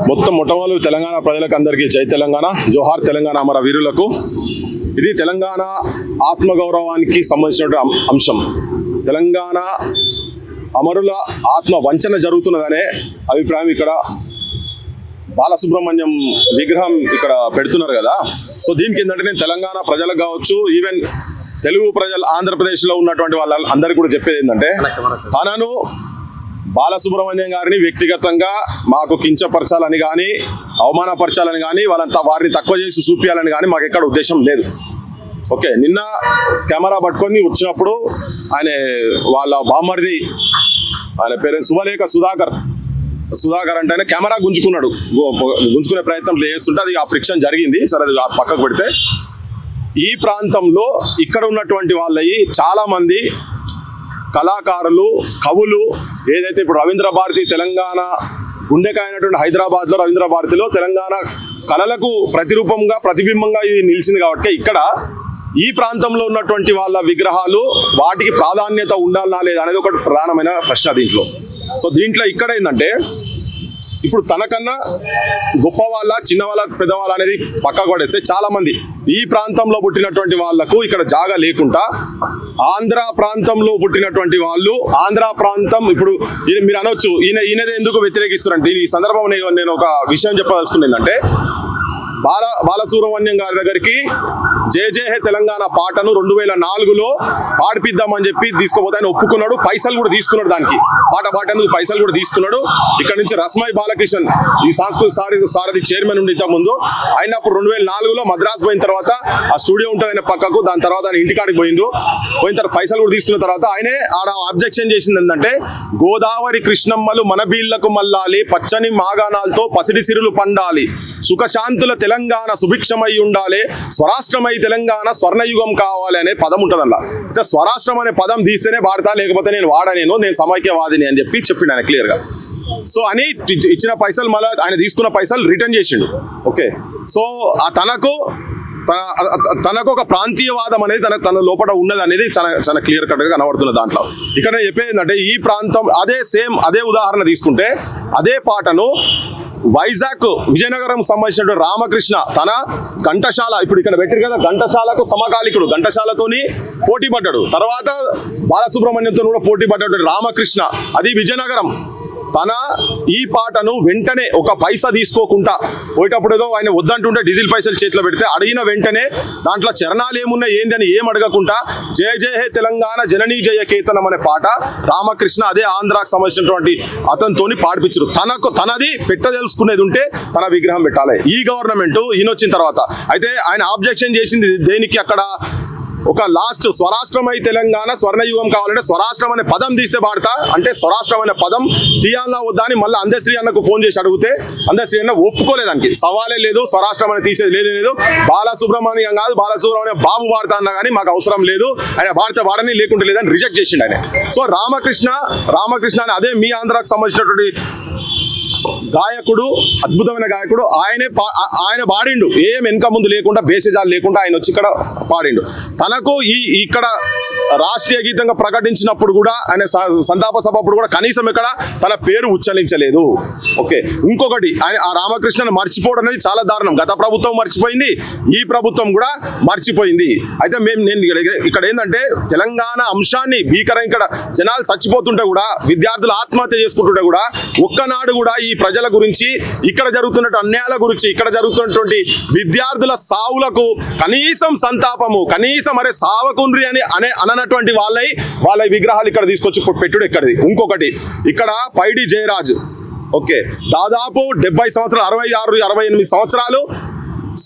మొట్టమొదటి తెలంగాణ ప్రజలకు అందరికీ జై తెలంగాణ, జోహార్ తెలంగాణ అమర వీరులకు. ఇది తెలంగాణ ఆత్మగౌరవానికి సంబంధించిన అంశం. తెలంగాణ అమరుల ఆత్మ వంచన జరుగుతున్నదనే అభిప్రాయం ఇక్కడ బాలసుబ్రహ్మణ్యం విగ్రహం ఇక్కడ పెడుతున్నారు కదా. సో దీనికి ఏంటంటే నేను తెలంగాణ ప్రజలకు కావచ్చు, ఈవెన్ తెలుగు ప్రజలు ఆంధ్రప్రదేశ్లో ఉన్నటువంటి వాళ్ళ అందరికీ కూడా చెప్పేది ఏంటంటే, తనను బాలసుబ్రహ్మణ్యం గారిని వ్యక్తిగతంగా మాకు కించపరచాలని కానీ అవమానపరచాలని కానీ వారిని తక్కువ చేసి చూపించాలని కానీ మాకు ఎక్కడ ఉద్దేశం లేదు. ఓకే, నిన్న కెమెరా పట్టుకొని వచ్చినప్పుడు ఆయన వాళ్ళ బామ్మరిది, ఆయన పేరు శుభలేఖ సుధాకర్ అంటే ఆయన కెమెరా గుంజుకునే ప్రయత్నం చేస్తుంటే అది ఆ ఫ్రిక్షన్ జరిగింది. సరే, అది పక్కకు పెడితే ఈ ప్రాంతంలో ఇక్కడ ఉన్నటువంటి వాళ్ళవి చాలా మంది కళాకారులు, కవులు, ఏదైతే ఇప్పుడు రవీంద్ర భారతి తెలంగాణ గుండెకాయనటువంటి హైదరాబాద్లో రవీంద్ర భారతిలో తెలంగాణ కళలకు ప్రతిరూపంగా ప్రతిబింబంగా ఇది నిలిచింది. కాబట్టి ఇక్కడ ఈ ప్రాంతంలో ఉన్నటువంటి వాళ్ళ విగ్రహాలు వాటికి ప్రాధాన్యత ఉండాలా లేదా అనేది ఒకటి ప్రధానమైన ప్రశ్న దీంట్లో. సో దీంట్లో ఇక్కడ ఏంటంటే, ఇప్పుడు తనకన్నా గొప్ప వాళ్ళ, చిన్నవాళ్ళ, పెద్దవాళ్ళ అనేది పక్కకు పడేస్తే చాలా మంది ఈ ప్రాంతంలో పుట్టినటువంటి వాళ్లకు ఇక్కడ జాగా లేకుండా ఆంధ్ర ప్రాంతంలో పుట్టినటువంటి వాళ్ళు, ఆంధ్ర ప్రాంతం ఇప్పుడు మీరు అనొచ్చు ఈయనదే ఎందుకు వ్యతిరేకిస్తున్నారంటే, ఈ సందర్భం నేను ఒక విషయం చెప్పదలుచుకున్నాను. ఏంటంటే బాలసుబ్రహ్మణ్యం గారి దగ్గరికి జయ జయ హే తెలంగాణ పాటను 2004లో పాడిపిద్దామని చెప్పి తీసుకుపోతే ఆయన ఒప్పుకున్నాడు, పైసలు కూడా తీసుకున్నాడు. దానికి పాట పాటేందుకు పైసలు కూడా తీసుకున్నాడు. ఇక్కడ నుంచి రస్మై బాలకిషన్ ఈ సాంస్కృతిక సారథి చైర్మన్ ఉండి ముందు ఆయన అప్పుడు 2004లో మద్రాసు పోయిన తర్వాత ఆ స్టూడియో ఉంటుంది ఆయన పక్కకు. దాని తర్వాత ఆయన ఇంటికాడికి పోయిన తర్వాత పైసలు కూడా తీసుకున్న తర్వాత ఆయనే ఆడ అబ్జెక్షన్ చేసింది ఏంటంటే, గోదావరి కృష్ణమ్మలు మన బీళ్లకు మల్లాలి, పచ్చని మాగాణాలతో పసిడి సిరులు పండాలి, సుఖశాంతుల తెలంగాణ సుభిక్షమై ఉండాలి, స్వరాష్ట్రమై తెలంగాణ స్వర్ణయుగం కావాలి అనే పదం ఉంటుంది అలా. అయితే స్వరాష్ట్రం అనే పదం తీస్తేనే వాడతా, లేకపోతే నేను నేను సమైక్యవాదిని అని చెప్పిండు ఆయన క్లియర్గా. సో అని ఇచ్చిన పైసలు మళ్ళీ ఆయన తీసుకున్న పైసలు రిటర్న్ చేసిండు. ఓకే, సో తనకు ఒక ప్రాంతీయవాదం అనేది తన లోపల ఉన్నది అనేది చాలా క్లియర్ కట్గా కనబడుతున్న దాంట్లో. ఇక్కడ నేను చెప్పేది ఏంటంటే, ఈ ప్రాంతం అదే ఉదాహరణ తీసుకుంటే అదే పాటను వైజాగ్ విజయనగరం సంబంధించిన రామకృష్ణ తన ఘంటసాల, ఇప్పుడు ఇక్కడ పెట్టారు కదా, ఘంటసాలకు సమకాలికుడు, ఘంటసాలతోని పోటీ పడ్డాడు. తర్వాత బాలసుబ్రహ్మణ్యంతో కూడా పోటీ పడ్డాడు రామకృష్ణ, అది విజయనగరం. తన ఈ పాటను వెంటనే ఒక పైసా తీసుకోకుండా పోయేటప్పుడు ఏదో ఆయన వద్దంటుంటే డీజిల్ పైసలు చేతిలో పెడితే అడిగిన వెంటనే దాంట్లో చరణాలు ఏమున్నాయి ఏంది అని ఏం అడగకుండా జయ జయ హే తెలంగాణ జననీ జయ కేతనం అనే పాట రామకృష్ణ అదే ఆంధ్రాకు సంబంధించినటువంటి అతనితోని పాడిపించారు. తనది పెట్టదలుచుకునేది ఉంటే తన విగ్రహం పెట్టాలి. ఈ గవర్నమెంట్ ఈయన వచ్చిన తర్వాత అయితే ఆయన ఆబ్జెక్షన్ చేసింది దేనికి, అక్కడ ఒక లాస్ట్ స్వరాష్ట్రమై తెలంగాణ స్వర్ణయుగం కావాలంటే స్వరాష్ట్రం అనే పదం తీస్తే పాడతా అంటే స్వరాష్ట్రం అనే పదం తీయాలన్నా వద్దా అని మళ్ళీ అందశ్రీ అన్నకు ఫోన్ చేసి అడిగితే అందశ్రీ అన్న ఒప్పుకోలేదానికి, సవాలే లేదు, స్వరాష్ట్రం అని తీసేది లేదు, బాలసుబ్రహ్మణ్యం కాదు బాలసుబ్రహ్మణ్యం బాబు వాడతా అన్నా కానీ మాకు అవసరం లేదు, ఆయన వాడితే వాడని లేకుంటే లేదని రిజెక్ట్ చేసిండు ఆయన. సో రామకృష్ణ అని అదే మీ ఆంధ్రాకు సంబంధించినటువంటి గాయకుడు, అద్భుతమైన గాయకుడు, ఆయన పాడిండు ఏం వెనక ముందు లేకుండా, బేసిజాలు లేకుండా ఆయన వచ్చి ఇక్కడ పాడిండు. తనకు ఇక్కడ రాష్ట్రీయ గీతంగా ప్రకటించినప్పుడు కూడా ఆయన సంతాప సభ అప్పుడు కూడా కనీసం ఇక్కడ తన పేరు ఉచ్చరించలేదు. ఓకే, ఇంకొకటి ఆయన ఆ రామకృష్ణను మర్చిపోవడం అనేది చాలా దారుణం. గత ప్రభుత్వం మర్చిపోయింది, ఈ ప్రభుత్వం కూడా మర్చిపోయింది. అయితే నేను ఇక్కడ ఏంటంటే తెలంగాణ అంశాన్ని భీకరంగా ఇక్కడ జనాలు చచ్చిపోతుంటే కూడా, విద్యార్థులు ఆత్మహత్య చేసుకుంటుంటే కూడా ఒక్కనాడు కూడా ఈ ప్రజల గురించి, ఇక్కడ జరుగుతున్న అన్యాయాల గురించి, ఇక్కడ జరుగుతున్నటువంటి విద్యార్థుల సావులకు కనీసం సంతాపము, కనీసం అరే సావకుండ్రి అని అననటువంటి వాళ్ళ విగ్రహాలు ఇక్కడ తీసుకొచ్చి పెట్టుడు ఎక్కడిది. ఇంకొకటి ఇక్కడ పైడి జయరాజు, ఓకే, దాదాపు 70 సంవత్సరాలు, 66, 68 సంవత్సరాలు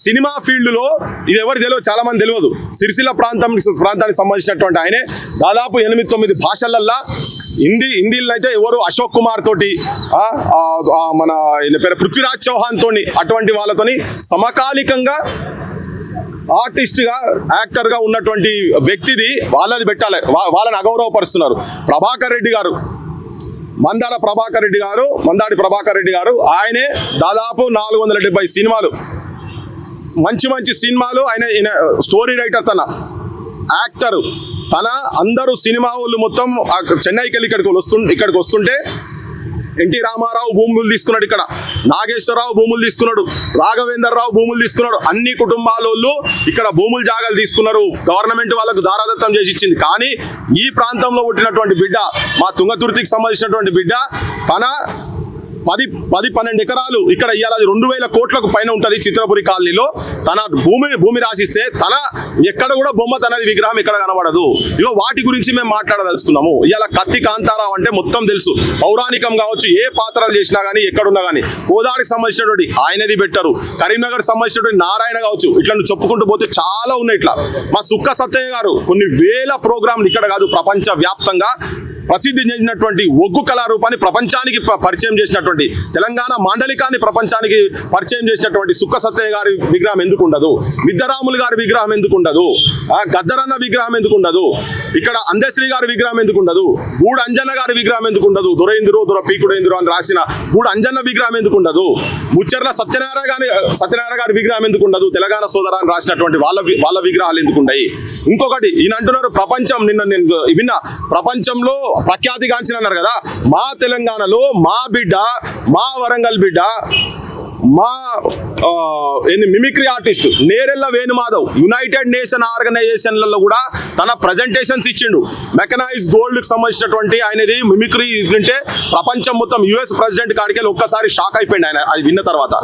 సినిమా ఫీల్డ్లో, ఇది ఎవరు తెలియదు, చాలా మంది తెలియదు. సిరిసిల్ల ప్రాంతానికి సంబంధించినటువంటి ఆయనే దాదాపు 8-9 భాషలల్లా హిందీలో అయితే ఎవరు అశోక్ కుమార్ తోటి, మన పేరు పృథ్వీరాజ్ చౌహాన్ తోని, అటువంటి వాళ్ళతోని సమకాలికంగా ఆర్టిస్ట్గా, యాక్టర్గా ఉన్నటువంటి వ్యక్తిది వాళ్ళది పెట్టాలి. వాళ్ళని అగౌరవపరుస్తున్నారు. ప్రభాకర్ రెడ్డి గారు, మందాడి ప్రభాకర్ రెడ్డి గారు ఆయనే దాదాపు 470 సినిమాలు, మంచి సినిమాలు, ఆయన స్టోరీ రైటర్, తన యాక్టరు, తన అందరూ సినిమా వాళ్ళు మొత్తం చెన్నైకి వెళ్ళి ఇక్కడికి వస్తుంటే ఎన్టీ రామారావు భూములు తీసుకున్నాడు, ఇక్కడ నాగేశ్వరరావు భూములు తీసుకున్నాడు, రాఘవేంద్రరావు భూములు తీసుకున్నాడు. అన్ని కుటుంబాలలో ఇక్కడ భూములు జాగాలు తీసుకున్నారు. గవర్నమెంట్ వాళ్ళకు దారాదత్తం చేసి ఇచ్చింది. కానీ ఈ ప్రాంతంలో పుట్టినటువంటి బిడ్డ, మా తుంగతుర్తికి సంబంధించినటువంటి బిడ్డ, తన 10-12 ఎకరాలు ఇక్కడ ఇవాళ 2,000 కోట్లకు పైన ఉంటుంది చిత్రపురి కాలనీలో. తన భూమి రాసిస్తే తన ఎక్కడ కూడా బొమ్మ తనది విగ్రహం ఎక్కడ కనబడదు. ఇగో వాటి గురించి మేము మాట్లాడదలుచుకున్నాము. ఇవాళ కత్తి కాంతారావు అంటే మొత్తం తెలుసు, పౌరాణికం కావచ్చు, ఏ పాత్రలు చేసినా కానీ ఎక్కడున్నా కానీ. కోదాడికి సంబంధించినటువంటి ఆయనది పెట్టరు, కరీంనగర్ సంబంధించినటువంటి నారాయణ కావచ్చు, ఇట్లా నువ్వు చెప్పుకుంటూ పోతే చాలా ఉన్నాయి. ఇట్లా మా సుక్క సత్తయ్య గారు కొన్ని వేల ప్రోగ్రాంలు ఇక్కడ కాదు ప్రపంచ వ్యాప్తంగా ప్రసిద్ధి చెందినటువంటి ఒగ్గు కళారూపాన్ని ప్రపంచానికి పరిచయం చేసినటువంటి, తెలంగాణ మాండలికాన్ని ప్రపంచానికి పరిచయం చేసినటువంటి సుక్క సత్తయ్య గారి విగ్రహం ఎందుకు ఉండదు? మిద్దరాములు గారి విగ్రహం ఎందుకు ఉండదు? గద్దరన్న విగ్రహం ఎందుకు ఉండదు? ఇక్కడ అందశ్రీ గారి విగ్రహం ఎందుకు ఉండదు? గూడు అంజన్న గారి విగ్రహం ఎందుకు ఉండదు? దొర పీకుడేంద్రు అని రాసిన గూడు అంజన్న విగ్రహం ఎందుకు ఉండదు? ముచ్చర్ల సత్యనారాయణ గారి విగ్రహం ఎందుకు ఉండదు? తెలంగాణ సోదర అని రాసినటువంటి వాళ్ళ విగ్రహాలు ఎందుకు ఉన్నాయి? ఇంకొకటి ఈయన అంటున్నారు ప్రపంచం, నిన్న నేను విన్నా, ప్రపంచంలో ప్రఖ్యాతిగాంచిన అన్నారు కదా. మా తెలంగాణలో మా బిడ్డ, మా వరంగల్ బిడ్డ, మా mimicry artist Nerella Venumadhav United Nation ఆర్గనైజేషన్లలో కూడా తన ప్రజెంటేషన్స్ ఇచ్చిండు. మెకనైజ్ గోల్డ్కి సంబంధించినటువంటి ఆయనది మిమిక్రీ వింటే ప్రపంచం మొత్తం యుఎస్ ప్రెసిడెంట్ కాడికి ఒక్కసారి షాక్ అయిపోయింది ఆయన అది విన్న తర్వాత.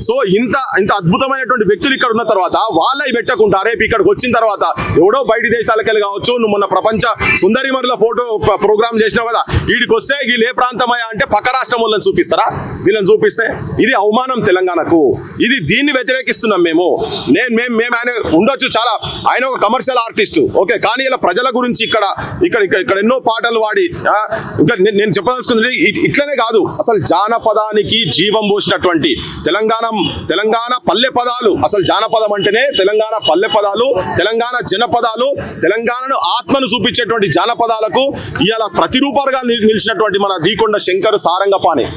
సో ఇంత అద్భుతమైనటువంటి వ్యక్తులు ఇక్కడ ఉన్న తర్వాత వాళ్ళవి పెట్టకుండా రేపు ఇక్కడికి వచ్చిన తర్వాత ఎవడో బయట దేశాలకు వెళ్ళి కావచ్చు, నువ్వు మొన్న ప్రపంచ సుందరిమరుల ఫోటో ప్రోగ్రామ్ చేసినావు కదా, వీడికి వస్తే వీళ్ళు ఏ ప్రాంతమయ్యా అంటే పక్క రాష్ట్రం వాళ్ళని చూపిస్తారా? వీళ్ళని చూపిస్తే ఇది అవమానం తెలంగాణకు. ఇది దీన్ని వ్యతిరేకిస్తున్నాం మేము. ఆయన ఉండొచ్చు, చాలా ఆయన ఒక కమర్షియల్ ఆర్టిస్ట్ ఓకే, కానీ ఇలా ప్రజల గురించి ఇక్కడ ఎన్నో పాటలు వాడి ఇంకా నేను చెప్పదలుచుకుంది ఇట్లనే కాదు, అసలు జానపదానికి జీవం పోసినటువంటి తెలంగాణ పల్లె పదాలు. అసలు జానపదం అంటేనే తెలంగాణ పల్లె పదాలు, తెలంగాణ జనపదాలు, తెలంగాణను ఆత్మను చూపించేటువంటి జానపదాలకు ఇవాళ ప్రతిరూపాలుగా నిలిచినటువంటి మన దీకొండ శంకర్ సారంగపాణి.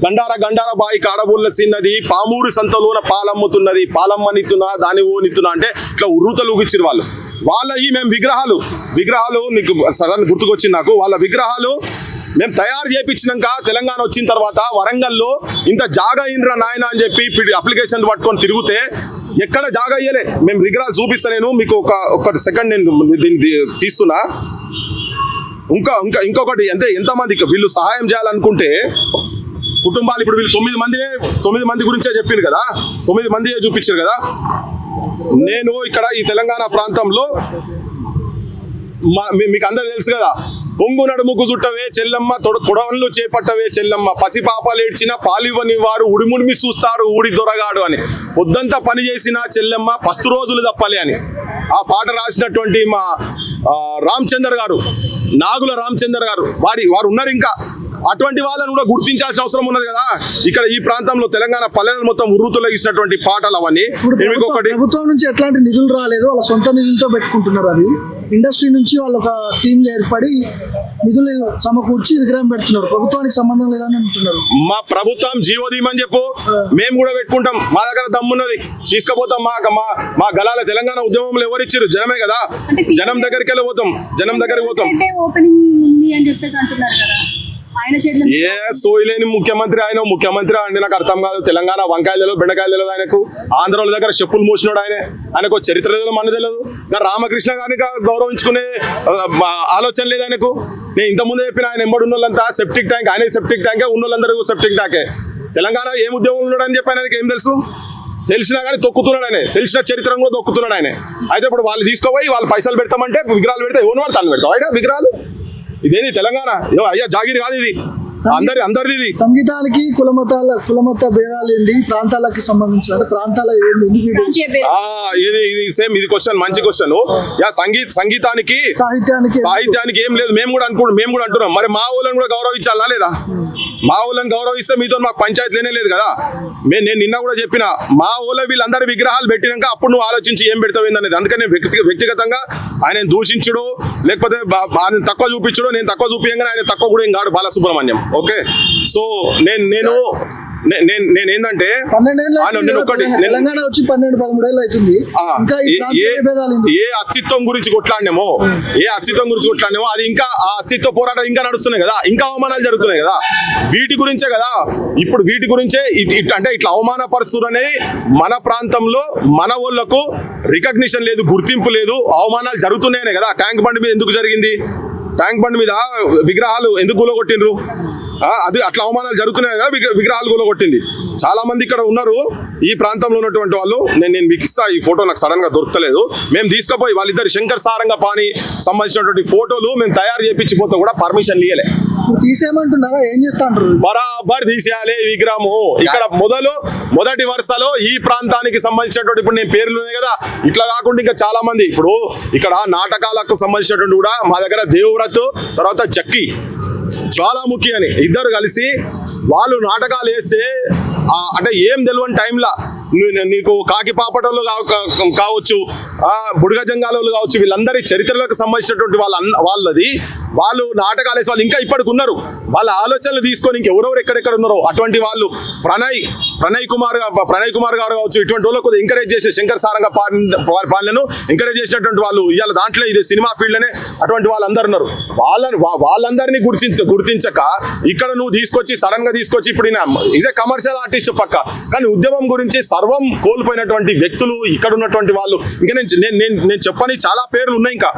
గండార బాయి కాడబుల్ల సిన్నది, పామూరు సంతలోన పాలమ్ముతున్నది, పాలమ్మనితున్నా దాని ఓనితున్నా అంటే ఇట్లా ఉర్రూతలు ఊగిచ్చిరు వాళ్ళు. మేము విగ్రహాలు నీకు సడన్ గుర్తుకొచ్చింది నాకు. వాళ్ళ విగ్రహాలు మేము తయారు చేయించినాక తెలంగాణ వచ్చిన తర్వాత వరంగల్లో ఇంత జాగా ఇంద్ర నాయన అని చెప్పి అప్లికేషన్ పట్టుకొని తిరిగితే ఎక్కడ జాగా అయ్యలే. మేము విగ్రహాలు చూపిస్తా, నేను మీకు ఒక సెకండ్ నేను దీన్ని తీస్తున్నా. ఇంకొకటి ఎంతమందికి వీళ్ళు సహాయం చేయాలనుకుంటే కుటుంబాలు, ఇప్పుడు వీళ్ళు 9 మంది గురించే చెప్పారు కదా, 9 మంది చూపించారు కదా. నేను ఇక్కడ ఈ తెలంగాణ ప్రాంతంలో మీకు అందరూ తెలుసు కదా, పొంగు నడుముకు చుట్టవే చెల్లమ్మ, పొడవన్లు చేపట్టవే చెల్లమ్మ, పసిపాపలు ఏడ్చిన పాలివ్వని వారు ఉడిముడిమి చూస్తారు ఊడి దొరగాడు అని, పొద్దంతా పని చేసిన చెల్లమ్మ పస్తు రోజులు తప్పాలి అని ఆ పాట రాసినటువంటి మా రామచందర్ గారు, నాగుల రామచందర్ గారు వారు ఉన్నారు. ఇంకా అటువంటి వాళ్ళని కూడా గుర్తించాల్సిన అవసరం ఉన్నది కదా. ఇక్కడ ఈ ప్రాంతంలో తెలంగాణ పల్లెలు మొత్తం ఉర్రుతొలగిసినటువంటి పాటలు అవన్నీ. ప్రభుత్వం నుంచి ఎట్లాంటి నిధులు రాలేదు, వాళ్ళ సొంత నిధులతో పెట్టుకుంటున్నారు. అది ఇండస్ట్రీ నుంచి వాళ్ళు ఒక టీమ్ ఏర్పడి నిధులు సమకూర్చి విగ్రహం పెడుతున్నారు. ప్రభుత్వానికి సంబంధం లేదని అంటున్నారు. మా ప్రభుత్వం జీవో తీయమని చెప్పు, మేము కూడా పెట్టుకుంటాం. మా దగ్గర దమ్మున్నది, తీసుకుపోతాం. మా గలాల తెలంగాణ ఉద్యమంలో ఎవరిచ్చారు? జనమే కదా. జనం దగ్గరికి వెళ్ళిపోతాం, జనం దగ్గరికి పోతాం. ఓపెనింగ్ ఉంది అని చెప్పేసి అంటున్నారు కదా. ఏ సోయిలేని ముఖ్యమంత్రి ఆయన. ముఖ్యమంత్రి అంటే నాకు అర్థం కాదు. తెలంగాణ వంకాయలు తెలియదు, బెండకాయలు తెలియదు ఆయనకు. ఆంధ్రాల దగ్గర చెప్పులు మోసినాడు ఆయనకు చరిత్ర తెలియదు, మన తెలియదు. రామకృష్ణ గారిని గౌరవించుకునే ఆలోచన లేదు ఆయనకు. నేను ఇంతకుముందే చెప్పిన, ఆయన ఎంబడి ఉన్నోళ్ళంతా సెప్టిక్ ట్యాంక్, ఆయన సెప్టిక్ ట్యాంకే, ఉన్నోళ్ళందరూ సెప్టిక్ ట్యాంకే. తెలంగాణ ఏం ఉద్యమం ఉన్నాడని చెప్పి ఆయనకి ఏం తెలుసు? తెలిసినా కానీ తొక్కుతున్నాడు ఆయన, తెలిసిన చరిత్రను కూడా తొక్కుతున్నాడు ఆయన. అయితే ఇప్పుడు వాళ్ళు తీసుకోపోయి వాళ్ళు పైసలు పెడతామంటే విగ్రహాలు పెడితే ఎవరు వాడు పెడతావు ఆయన విగ్రహాలు? ఇదేది తెలంగాణ? అయ్యా జాగిరి కాదు ఇది, అందరిది ఇది. సంగీతానికి కులమత భేదాలు ఏంటి, ప్రాంతాలకి సంబంధించిన ప్రాంతాల ఇది సేమ్. ఇది క్వశ్చన్, మంచి క్వశ్చన్. సంగీతానికి సాహిత్యానికి ఏం లేదు. మేము కూడా అంటున్నాం. మరి మా ఊళ్ళని కూడా గౌరవించాలా లేదా? మా ఊళ్ళని గౌరవిస్తే మీతో మాకు పంచాయతీ లేనే లేదు కదా. నేను నిన్న కూడా చెప్పిన, మా ఊళ్ళో వీళ్ళందరి విగ్రహాలు పెట్టినాక అప్పుడు నువ్వు ఆలోచించి ఏం పెడతావు అనేది. అందుకని వ్యక్తిగతంగా ఆయన దూషించుడు, లేకపోతే ఆయన తక్కువ చూపించుడు, నేను తక్కువ చూపించగానే ఆయన తక్కువ కూడా ఏం కాడు బాలసుబ్రహ్మణ్యం. ఓకే, సో నేను నేనేందంటే 12 ఏళ్ళు ఆయన అవుతుంది నేను కదా, ఒకటి తెలంగాణ వచ్చి 12-13 ఏళ్ళు అవుతుంది. ఇంకా ఈ ప్రాంతీయ విభేదాలు ఎందుకు? ఏ అస్తిత్వం గురించి కొట్లాడినేమో అది ఇంకా ఆ అస్తిత్వ పోరాటం ఇంకా నడుస్తున్నాయి కదా, ఇంకా అవమానాలు జరుగుతున్నాయి కదా, వీటి గురించే కదా. ఇప్పుడు వీటి గురించే అంటే ఇట్లా అవమానపరుస్తున్నారు అనేది మన ప్రాంతంలో మన వాళ్ళకు రికగ్నిషన్ లేదు, గుర్తింపు లేదు, అవమానాలు జరుగుతున్నాయనే కదా. ట్యాంక్ బండ్ మీద ఎందుకు జరిగింది? ట్యాంక్ బండ్ మీద విగ్రహాలు ఎందుకు కూలగొట్టిండ్రు? అది అట్లా అవమానాలు జరుగుతున్నాయి కదా, విగ్రహాలు కూలగొట్టింది. చాలా మంది ఇక్కడ ఉన్నారు ఈ ప్రాంతంలో ఉన్నటువంటి వాళ్ళు. నేను మీకు ఇస్తా, ఈ ఫోటో నాకు సడన్ గా దొరకలేదు. మేము తీసుకుపోయి వాళ్ళిద్దరు శంకర్ సారంగపాణి సంబంధించినటువంటి ఫోటోలు మేము తయారు చేయించిపోతే కూడా పర్మిషన్ ఇయ్యలే. తీసేయమంటున్నారా? ఏం చేస్తా అంటారు? బరాబర్ తీసేయాలి ఈ విగ్రహము. ఇక్కడ మొదటి వరుసలో ఈ ప్రాంతానికి సంబంధించినటువంటి, ఇప్పుడు నేను పేర్లు ఉన్నాయి కదా, ఇట్లా కాకుండా ఇంకా చాలా మంది ఇప్పుడు ఇక్కడ నాటకాలకు సంబంధించినటువంటి కూడా మా దగ్గర దేవవ్రత్, తర్వాత జక్కి, జ్వాలాముఖి అని ఇద్దరు కలిసి వాళ్ళు నాటకాలు వేస్తే అంటే ఏం తెలియని టైంలో నీకు కాకి పాపటోళ్ళు కావచ్చు, బుడగ జంగాలు కావచ్చు, వీళ్ళందరి చరిత్రలకు సంబంధించినటువంటి వాళ్ళు నాటకాలు వేసే వాళ్ళు ఇంకా ఇప్పటికి ఉన్నారు. వాళ్ళ ఆలోచనలు తీసుకొని ఇంకెవరెవరు ఎక్కడెక్కడ ఉన్నారో అటువంటి వాళ్ళు ప్రణయ్ కుమార్ గారు కావచ్చు, ఇటువంటి వాళ్ళు కొద్దిగా ఎంకరేజ్ చేసే శంకర్ సారంగ పాలనను ఎంకరేజ్ చేసినటువంటి వాళ్ళు ఇవాళ దాంట్లో ఇది సినిమా ఫీల్డ్ అనే అటువంటి వాళ్ళందరూ ఉన్నారు. వాళ్ళందరినీ గుర్తించక ఇక్కడ నువ్వు సడన్ గా తీసుకొచ్చి ఇప్పుడు ఈజ్ ఏ కమర్షియల్ ఆర్టిస్ట్ పక్క, కానీ ఉద్యమం గురించి సర్వం కోల్పోయినటువంటి వ్యక్తులు ఇక్కడ ఉన్నటువంటి వాళ్ళు. ఇంకా నేను చెప్పని చాలా పేర్లు ఉన్నాయి. ఇంకా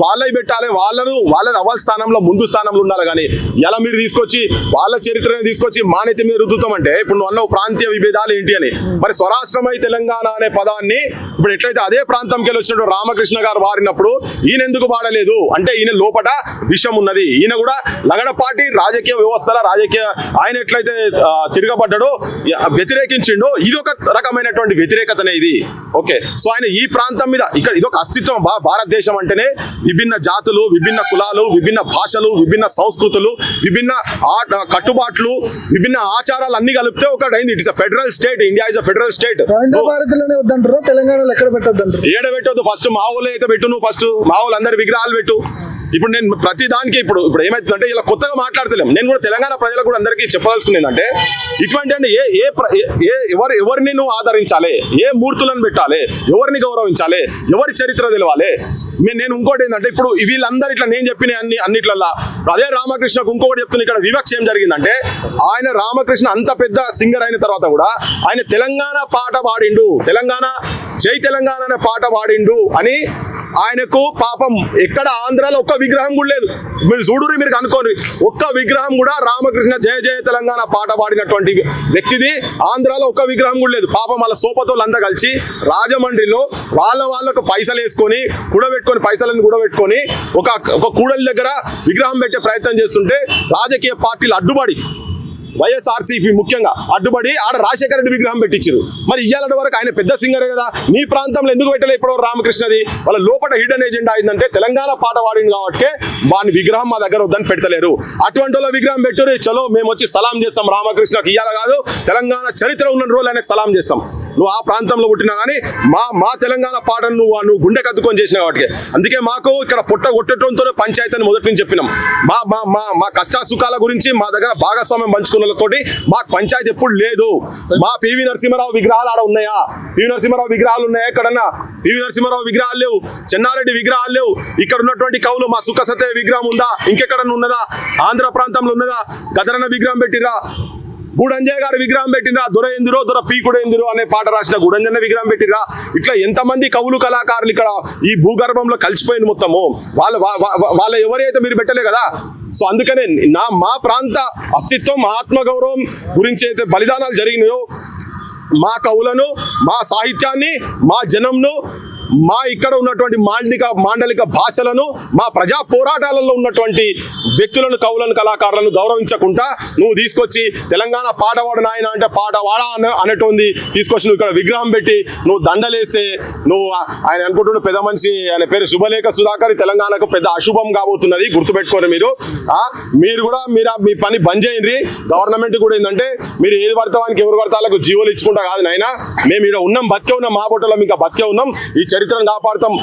వాళ్ళవి పెట్టాలి, వాళ్ళది అవ్వాలి స్థానంలో ముందు స్థానంలో ఉండాలి. కానీ ఎలా మీరు తీసుకొచ్చి వాళ్ళ చరిత్రను తీసుకొచ్చి మానెత్తి మీద రుద్దుతామంటే, ఇప్పుడు నువ్వు అన్న ప్రాంతీయ విభేదాలు ఏంటి అని, మరి స్వరాష్ట్రమై తెలంగాణ అనే పదాన్ని ఇప్పుడు ఎట్లయితే అదే ప్రాంతంకి వెళ్ళి వచ్చినప్పుడు రామకృష్ణ గారు వారినప్పుడు ఈయన ఎందుకు వాడలేదు అంటే, ఈయన లోపట విషం ఉన్నది. ఈయన కూడా లగడపాటి రాజకీయ వ్యవస్థల ఆయన ఎట్లయితే తిరగబడ్డాడో, వ్యతిరేకించిండో, ఇది ఒక రకమైనటువంటి వ్యతిరేకతనే ఇది. ఓకే, సో ఆయన ఈ ప్రాంతం మీద ఇక్కడ ఇదొక అస్తిత్వం. భారతదేశం అంటేనే విభిన్న జాతులు, విభిన్న కులాలు, విభిన్న భాషలు, విభిన్న సంస్కృతులు, విభిన్న కట్టుబాట్లు, విభిన్న ఆచారాలు అన్ని కలిపితే ఒకటైంది. It's a federal state. India is a federal state. వద్దంటారు, తెలంగాణలో ఎక్కడ పెట్టొద్దంటారు? ఏడ పెట్టొద్దు. ఫస్ట్ మా ఊళ్ళో అయితే పెట్టు, నువ్వు ఫస్ట్ మా ఊళ్ళో అందరి విగ్రహాలు పెట్టు. ఇప్పుడు నేను ప్రతి దానికి ఇప్పుడు ఏమైతుందంటే ఇలా కొత్తగా మాట్లాడతలేం. నేను కూడా తెలంగాణ ప్రజలకు కూడా అందరికీ చెప్పదలుచుకునేది ఏంటంటే, ఇటువంటి అంటే ఎవరిని నువ్వు ఆదరించాలి, ఏ మూర్తులను పెట్టాలి, ఎవరిని గౌరవించాలి, ఎవరి చరిత్ర తెలవాలి. నేను ఇంకోటి ఏంటంటే, ఇప్పుడు వీళ్ళందరూ ఇట్లా నేను చెప్పిన అన్నిట్లల్లా అదే రామకృష్ణకు ఇంకొకటి చెప్తున్నా. ఇక్కడ వివక్ష ఏం జరిగిందంటే, ఆయన రామకృష్ణ అంత పెద్ద సింగర్ అయిన తర్వాత కూడా ఆయన తెలంగాణ పాట పాడిండు, జై తెలంగాణ అనే పాట పాడిండు అని ఆయనకు పాపం ఎక్కడ ఆంధ్రాలో ఒక్క విగ్రహం కూడా లేదు. మీరు చూడుర్రి, మీరు కనుక్కోండి, ఒక్క విగ్రహం కూడా రామకృష్ణ జయ జయ తెలంగాణ పాట పాడినటువంటి వ్యక్తిది ఆంధ్రాలో ఒక్క విగ్రహం కూడా లేదు. పాపం వాళ్ళ సోపతోళ్ళంతా కలిసి రాజమండ్రిలో వాళ్ళకు పైసలు వేసుకొని పైసలను కూడబెట్టుకొని ఒక కూడలి దగ్గర విగ్రహం పెట్టే ప్రయత్నం చేస్తుంటే రాజకీయ పార్టీలు అడ్డుపడి, వైఎస్ఆర్సీపీ ముఖ్యంగా అడ్డుపడి ఆడ రాజశేఖర రెడ్డి విగ్రహం పెట్టించారు. మరి ఇయ్యాలంటే వరకు ఆయన పెద్ద సింగరే కదా, నీ ప్రాంతంలో ఎందుకు పెట్టలే ఇప్పుడు రామకృష్ణది? వాళ్ళ లోపల హిడెన్ ఏజెండా అయిందంటే తెలంగాణ పాట పాడింది కాబట్టి వాని విగ్రహం మా దగ్గర వద్దని పెడతలేరు. అటువంటి వాళ్ళ విగ్రహం పెట్టారు. చలో మేము వచ్చి సలాం చేస్తాం రామకృష్ణకి. ఇయ్యాల కాదు, తెలంగాణ చరిత్ర ఉన్న రోజులు ఆయనకు సలాం చేస్తాం. నువ్వు ఆ ప్రాంతంలో పుట్టినా కానీ మా తెలంగాణ పాటను నువ్వు గుండె కత్తుకొని చేసినా కాబట్టి. అందుకే మాకు ఇక్కడ పొట్ట కొట్టడంతో పంచాయతీ అని మొదటి నుంచి చెప్పినాం. మా కష్ట సుఖాల గురించి మా దగ్గర భాగస్వామ్యం పంచుకున్న తోటి మాకు పంచాయతీ ఎప్పుడు లేదు. మా పివి నరసింహారావు విగ్రహాలు ఆడ ఉన్నాయా? పివి నరసింహారావు విగ్రహాలు ఉన్నాయా ఎక్కడన్నా? పివి నరసింహారావు విగ్రహాలు లేవు, చెన్నారెడ్డి విగ్రహాలు లేవు. ఇక్కడ ఉన్నటువంటి కవులు మా సుఖ సత్య విగ్రహం ఉందా? ఇంకెక్కడన్నా ఉన్నదా? ఆంధ్ర ప్రాంతంలో ఉన్నదా? గదరన్న విగ్రహం పెట్టిరా, గూడంజయ్య గారి విగ్రహం పెట్టిరా, దొర ఎందురో దొర పీకుడు ఎందురో అనే పాట రాసిన గూడంజన్న విగ్రహం పెట్టిరా. ఇట్లా ఎంతమంది కవులు కళాకారులు ఇక్కడ ఈ భూగర్భంలో కలిసిపోయింది మొత్తము. వాళ్ళ ఎవరైతే మీరు పెట్టలే కదా. సో అందుకనే మా ప్రాంత అస్తిత్వం, ఆత్మగౌరవం గురించి అయితే బలిదానాలు జరిగినాయో, మా కవులను, మా సాహిత్యాన్ని, మా జనంను, మా ఇక్కడ ఉన్నటువంటి మాండలిక భాషలను, మా ప్రజా పోరాటాలలో ఉన్నటువంటి వ్యక్తులను, కవులను, కళాకారులను గౌరవించకుండా నువ్వు తీసుకొచ్చి తెలంగాణ పాట వాడు నాయన అంటే పాట వాడా అనేటువంటి తీసుకొచ్చి నువ్వు ఇక్కడ విగ్రహం పెట్టి నువ్వు దండలేస్తే నువ్వు ఆయన అనుకుంటున్న పెద్ద మనిషి, ఆయన పేరు శుభలేఖ సుధాకర్, తెలంగాణకు పెద్ద అశుభం కాబోతున్నది. గుర్తుపెట్టుకోరు మీరు కూడా మీ పని బంద్ చేయండి. గవర్నమెంట్ కూడా ఏంటంటే మీరు ఏది పడతావానికి ఎవరు పడతాలకు జీవోలు ఇచ్చుకుంటా కాదు నాయన. మేము ఇక్కడ ఉన్నాం, బతికే ఉన్నాం, మా బొట్టలో ఇంకా బతికే ఉన్నాం. ఈ చరిత్రను కాపాడుతాం.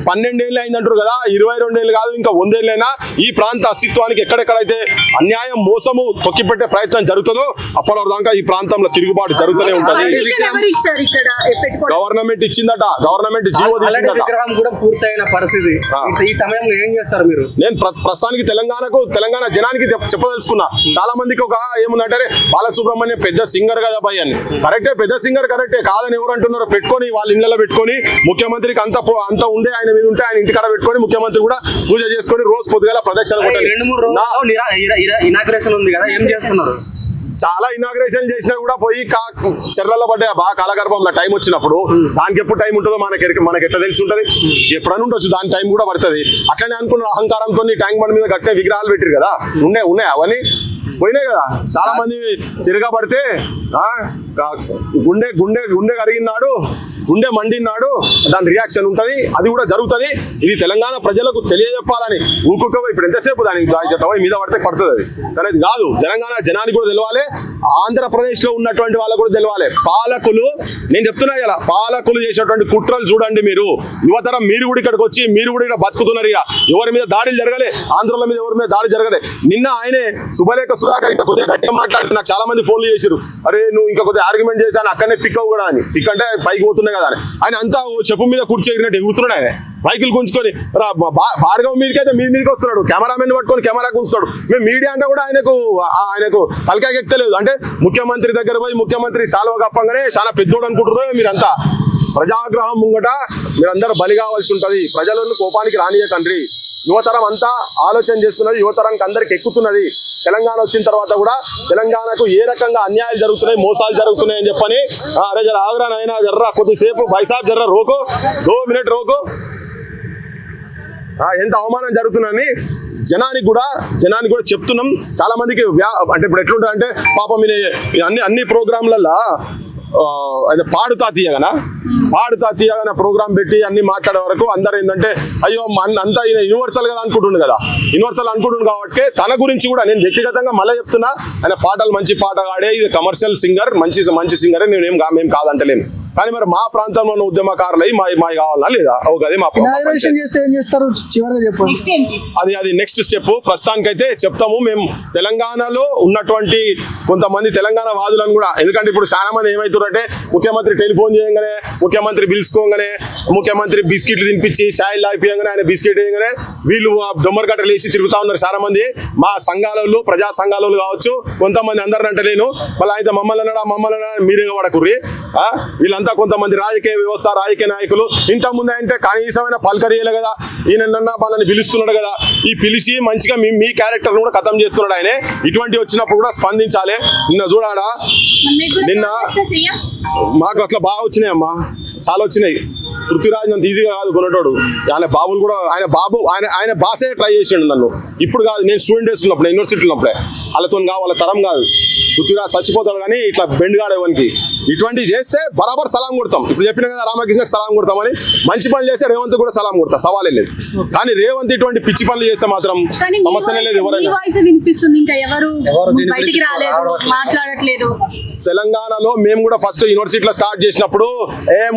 12 ఏళ్ళు అయిందంటారు కదా, 22 ఏళ్ళు కాదు, ఇంకా 100 ఏళ్ళైనా ఈ ప్రాంత అస్తిత్వానికి ఎక్కడెక్కడైతే అన్యాయం, మోసము, తొక్కిపెట్టే ప్రయత్నం జరుగుతుందో అప్పటి దాకా ఈ ప్రాంతంలో తిరుగుబాటు జరుగుతూనే ఉంటది. పర్మిషన్ ఎవరు ఇచ్చారు ఇక్కడ పెట్టుకోవడానికి? గవర్నమెంట్ ఇచ్చిందట, గవర్నమెంట్ జీవో అలాంటి తీసిందట. విగ్రహం కూడా పూర్తయిన పరిస్థితి. ఈ సమయంలో ఏం చేస్తారు మీరు? నేను ప్రస్తుతానికి తెలంగాణ జనానికి చెప్పదలుచుకున్నా. చాలా మందికి ఒక ఏముందంటే బాలసుబ్రహ్మణ్యం పెద్ద సింగర్ కదా భయ్ అని. కరెక్టే, పెద్ద సింగర్ కరెక్టే, కాదని ఎవరు అంటున్నారు? పెట్టుకొని వాళ్ళ ఇళ్ళలో పెట్టుకొని ముఖ్యమంత్రికి అంత ఉండే ఆయన మీద ఉంటే ఆయన ఇంటికాడ పెట్టుకొని ముఖ్యమంత్రి కూడా పూజ చేసుకొని రోజు పొద్దుగాల ప్రదక్షిణ కొట్టాలి. 2-3 రోజులు ఇనాగ్రేషన్ ఉంది కదా, ఏం చేస్తున్నారు? చాలా ఇనాగ్రేషన్ చేసినా కూడా పోయి చెర్లలో పడ్డా బాగా కాలగర్భంలో టైం వచ్చినప్పుడు. దానికి ఎప్పుడు టైం ఉంటుందో మనకి ఎట్లా తెలిసి ఉంటుంది? ఎప్పుడైనా ఉండొచ్చు, దాని టైం కూడా పడుతుంది. అట్లనే అనుకున్న అహంకారంతో ట్యాంక్ బండ్ మీద కట్టే విగ్రహాలు పెట్టారు కదా, ఉన్నాయి అవన్నీ పోయినాయి కదా. చాలా మంది తిరగబడితే గుండె కరిగినాడు, గుండె మండినాడు, దాని రియాక్షన్ ఉంటది, అది కూడా జరుగుతుంది. ఇది తెలంగాణ ప్రజలకు తెలియజెప్పాలని ఊరుకోక ఇప్పుడు ఎంతసేపు దానికి మీద పడుతుంది అది. కానీ అది కాదు, తెలంగాణ జనానికి కూడా తెలవాలి, ఆంధ్రప్రదేశ్ లో ఉన్నటువంటి వాళ్ళకు కూడా తెలవాలి. పాలకులు, నేను చెప్తున్నా ఇలా, పాలకులు చేసేటువంటి కుట్రలు చూడండి. మీరు యువతరం మీరు కూడా ఇక్కడికి వచ్చి మీరు కూడా ఇక్కడ బతుకుతున్నారు. ఇక ఎవరి మీద దాడులు జరగలే, ఆంధ్రుల మీద ఎవరి మీద దాడి జరగలే. నిన్న ఆయనే శుభలేఖ సుధాకర్ ఇంకా కొద్దిగా గట్టిగా మాట్లాడుతున్నా, నాకు చాలా మంది ఫోన్లు చేశారు, అరే నువ్వు ఇంకా కొద్దిగా ఆర్గ్యుమెంట్ చేశాను అక్కడనే పిక్ అవ్వు కూడా అని. పిక్ అంటే పైకి పోతున్నాయి కదా అని. ఆయన అంతా చెప్పు మీద కూర్చో ఎగిరినట్టు ఎగురుతున్నాడు. ఆయన బైకులు గుంజుకొని భార్గవ్ మీదకైతే మీదకి వస్తున్నాడు, కెమెరామెన్ పట్టుకొని కెమెరా గుంచుతాడు. మేము మీడియా అంటే కూడా ఆయనకు తలకాయ ఎక్కలేదు. అంటే ముఖ్యమంత్రి దగ్గర పోయి ముఖ్యమంత్రి సాల్వ కప్పంగానే చాలా పెద్దోడు అనుకుంటారు. మీరంతా ప్రజాగ్రహం ముంగట మీరందరూ బలి కావాల్సి ఉంటది. ప్రజలను కోపానికి రానియకండి. యువతరం అంతా ఆలోచన చేస్తున్నది, యువతరానికి అందరికి ఎక్కుతున్నది. తెలంగాణ వచ్చిన తర్వాత కూడా తెలంగాణకు ఏ రకంగా అన్యాయాలు జరుగుతున్నాయి, మోసాలు జరుగుతున్నాయి అని చెప్పని, అరే జర ఆగ్రా నైనా జర్రా కొద్దిసేపు బైసాబ్ జర్రా రోకో 2 మినిట్ రోకో, ఎంత అవమానం జరుగుతుందని జనానికి కూడా చెప్తున్నాం. చాలా మందికి అంటే ఇప్పుడు ఎట్లుంటుంది అంటే పాపం అన్ని ప్రోగ్రాంలలో అయితే పాడుతా తీయగానే ప్రోగ్రామ్ పెట్టి అన్ని మాట్లాడే వరకు అందరు ఏంటంటే అయ్యో అంతా ఈయన యూనివర్సల్ కదా అనుకుంటుండు కదా. యూనివర్సల్ అనుకుంటుండు కాబట్టి తన గురించి కూడా నేను వ్యక్తిగతంగా మళ్ళీ చెప్తున్నా, ఆయన పాటలు మంచి పాట పాడే, ఇది కమర్షియల్ సింగర్, మంచి సింగర్. మేము కాదంటలేము. కానీ మరి మా ప్రాంతంలో ఉన్న ఉద్యమకారులై మా కావాలా లేదా? అదే మా చేస్తే ఏం చేస్తారు చివరిగా చెప్పండి. అది నెక్స్ట్ స్టెప్. ప్రస్తుతానికైతే చెప్తాము. మేము తెలంగాణలో ఉన్నటువంటి కొంతమంది తెలంగాణ వాదులను కూడా, ఎందుకంటే ఇప్పుడు చాలా మంది ఏమవుతారంటే ముఖ్యమంత్రి టెలిఫోన్ చేయగానే, ముఖ్యమంత్రి పిలుచుకోగానే, ముఖ్యమంత్రి బిస్కెట్లు తినిపించి ఛాయ్ లాగిపోయగానే, ఆయన బిస్కెట్ వేయగానే వీళ్ళు దొమ్మరి గట్టలు వేసి తిరుగుతా ఉన్నారు చాలా మంది. మా సంఘాలలో, ప్రజా సంఘాలలో కావచ్చు, కొంతమంది అందరిని అంటే నేను మళ్ళీ అయితే మమ్మల్ని మీరే పడకుర్రి. వీళ్ళంతా కొంతమంది రాజకీయ వ్యవస్థ, రాజకీయ నాయకులు ఇంతకుముందు అంటే కనీసమైన పలకరియలే కదా, ఈయనన్నా వాళ్ళని పిలుస్తున్నాడు కదా, ఈ పిలిచి మంచిగా మీ క్యారెక్టర్ కూడా ఖతం చేస్తున్నాడు ఆయన. ఇటువంటి వచ్చినప్పుడు కూడా స్పందించాలి. నిన్న చూడాడా, నిన్న మాకు అట్లా బాగా వచ్చినాయి అమ్మా, చాలా వచ్చినాయి. పృథ్వీరాజ్ అంత ఈజీగా కాదు కొనేటోడు. ఆయన బాసే ట్రై చేసిండు నన్ను. ఇప్పుడు కాదు, నేను స్టూడెంట్ వేసుకున్నప్పుడు, యూనివర్సిటీ ఉన్నప్పుడే. వాళ్ళ తరం కాదు. పృథ్వీరాజ్ చచ్చిపోతాడు కానీ ఇట్లా బెండ్ కాడేవానికి. ఇటువంటివి చేస్తే బరాబర్ సలాం కొడతాం. ఇప్పుడు చెప్పిన కదా రామకృష్ణకి సలాం కొడతామని. మంచి పనులు చేస్తే రేవంత్ కూడా సలాం కొడతా, సవాలే లేదు. కానీ రేవంత్ ఇటువంటి పిచ్చి పనులు చేస్తే మాత్రం సమస్యనే లేదు. తెలంగాణలో మేము కూడా ఫస్ట్ యూనివర్సిటీలో స్టార్ట్ చేసినప్పుడు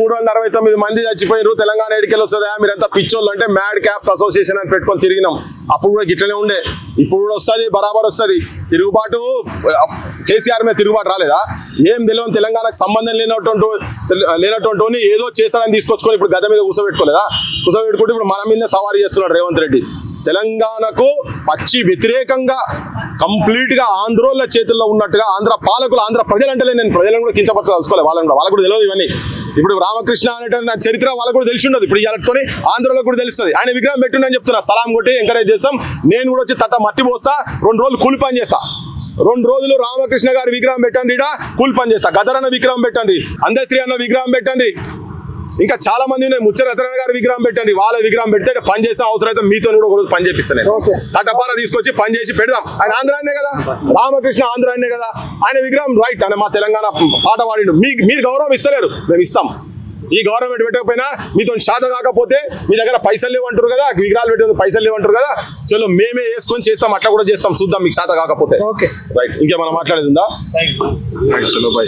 369 మంది చచ్చిపోయారు, తెలంగాణ ఎడికెళ్ళి వస్తుందా, మీరంతా పిచ్చోళ్ళు అంటే మ్యాడ్ క్యాప్స్ అసోసియేషన్ అని పెట్టుకొని తిరిగినాం. అప్పుడు కూడా గిట్లనే ఉండే, ఇప్పుడు కూడా వస్తుంది, బరాబర్ వస్తుంది. తిరుగుబాటు కేసీఆర్ మీద తిరుగుబాటు రాలేదా? ఏం తెలియని తెలంగాణకు సంబంధం లేనటువంటి ఏదో చేస్తాడని తీసుకొచ్చుకొని ఇప్పుడు గద మీద కూర్చోబెట్టుకోలేదా? కూర్చోబెట్టుకుంటే ఇప్పుడు మన మీద సవారీ చేస్తున్నాడు రేవంత్ రెడ్డి. తెలంగాణకు పచ్చి వ్యతిరేకంగా కంప్లీట్ గా ఆంధ్రోళ్ళ చేతుల్లో ఉన్నట్టుగా ఆంధ్ర పాలకులు, ఆంధ్ర ప్రజలు అంటే నేను ప్రజలను కూడా కించపరచదలుచుకోలేదు. వాళ్ళకు కూడా తెలియదు ఇవన్నీ. ఇప్పుడు రామకృష్ణ అనేటువంటి చరిత్ర వాళ్ళకు కూడా తెలిసి ఉండదు. ఇప్పుడు ఇలాంటితోని ఆంధ్రలో కూడా తెలుస్తుంది. ఆయన విగ్రహం పెట్టిండని చెప్తున్నా, సలాం కొట్టి ఎంకరేజ్ చేస్తాం. నేను కూడా వచ్చి తట మట్టి పోస్తా, 2 రోజులు కూలి పని చేస్తా. 2 రోజులు రామకృష్ణ గారి విగ్రహం పెట్టండి, కూలి పని చేస్తా. గదరన్న విగ్రహం పెట్టండి, అందశ్రీ అన్న విగ్రహం పెట్టండి, ఇంకా చాలా మంది ముచ్చరతరణ గారి విగ్రహం పెట్టండి. వాళ్ళ విగ్రహం పెడితే పని చేసే అవసరం అయితే మీతో కూడా ఒకరోజు పని చేపిస్తాను. తటపార తీసుకొచ్చి పని చేసి పెడదాం. ఆయన ఆంధ్రానే కదా, రామకృష్ణ ఆంధ్రానే కదా, ఆయన విగ్రహం రైట్. ఆయన మా తెలంగాణ పాట పాడిండు. మీరు గౌరవం ఇస్తలేరు, మేము ఇస్తాం. ఈ గవర్నమెంట్ పెట్టకపోయినా మీతో శాత కాకపోతే, మీ దగ్గర పైసలు లేవంటారు కదా, విగ్రహాలు పెట్టేందుకు పైసలు లేవంటారు కదా, చలో మేమే వేసుకొని చేస్తాం, అట్లా కూడా చేస్తాం, చూద్దాం మీకు శాత కాకపోతే. రైట్, ఇంకేమైనా మాట్లాడేది ఉందా? చలో బై.